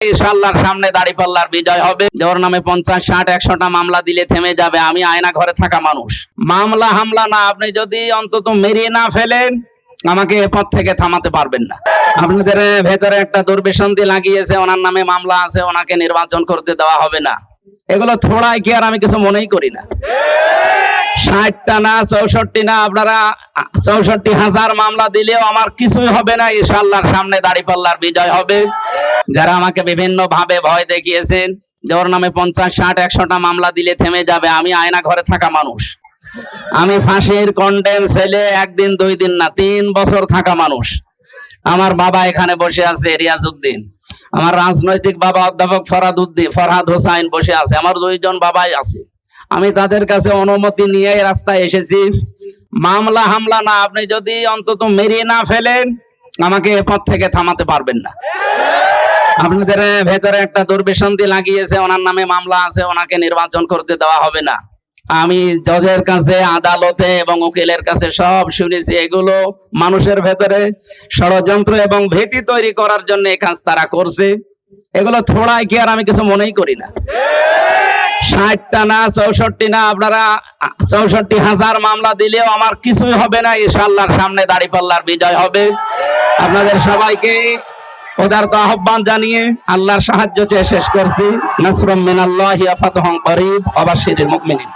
ইনশাআল্লাহর সামনে দাঁড়িপাল্লার বিজয় হবে। ওর নামে 50, 60, 100টা মামলা দিলে থেমে যাবে। আমি আয়না ঘরে থাকা মানুষ, মামলা হামলা না, আপনি যদি অন্তত মেরিয়ে না ফেলেন আমাকে এ পথ থেকে থামাতে পারবেন না। আপনাদের ভেতরে একটা দুর্বিসন্ধি লাগিয়েছে, ওনার নামে মামলা আছে, ওনাকে নির্বাচন করতে দেওয়া হবে না। এগুলো থোড়াই কি আর আমি কিছু মনেই করি না। 60টা না 64 না, আপনারা 64,000 মামলা দিলেও আমার কিছুই হবে না। ইনশাআল্লাহর সামনে দাঁড়িপাল্লার বিজয় হবে। যারা আমাকে বিভিন্ন ভাবে ভয় দেখিয়েছেন যে ওর নামে 50, 60, 100টা মামলা দিলে থেমে যাবে, আমি আয়না ঘরে থাকা মানুষ, আমি ফাঁসির কন্ডেম ছেলে 1 দিন 2 দিন না 3 বছর থাকা মানুষ। আমার বাবা এখানে বসে আছে রিয়াজউদ্দিন, আমার রাজনৈতিক বাবা অধ্যাপক ফরহাদ হোসাইন বসে আছে, আমার 2 জন বাবাই আছে। আমি তাদের কাছে অনুমতি নিয়ে রাস্তায় এসেছি। মামলা হামলা না, আপনি যদি অন্তত মেরিয়ে না ফেলেন আমাকে এ পথ থেকে থামাতে পারবেন না। আপনাদের ভেতরে একটা দুর্বিসন্ধি লাগিয়েছে, ওনার নামে মামলা আছে, ওনাকে নির্বাচন করতে দেওয়া হবে না। আমি জজের কাছে, আদালতে এবং উকিলের কাছে সব শুনেছি। এগুলো মানুষের ভেতরে ষড়যন্ত্র এবং ভীতি তৈরি করার জন্য এই কাজ তারা করছে। এগুলো থোড়াই কি আর আমি কিছু মনেই করি না। 60টা না 64 না, আপনারা 64,000 মামলা দিলেও আমার কিছুই হবে না। ইনশাআল্লাহর সামনে দাঁড়িপাল্লার বিজয় হবে। আপনাদের সবাইকে উদারত আহ্বান জানিয়ে আল্লাহর সাহায্য চেয়ে শেষ করছি। নাসরুম মিনাল্লাহি ওয়া ফাতহুন করিব ওয়া বাশশিরিল মুমিনিন।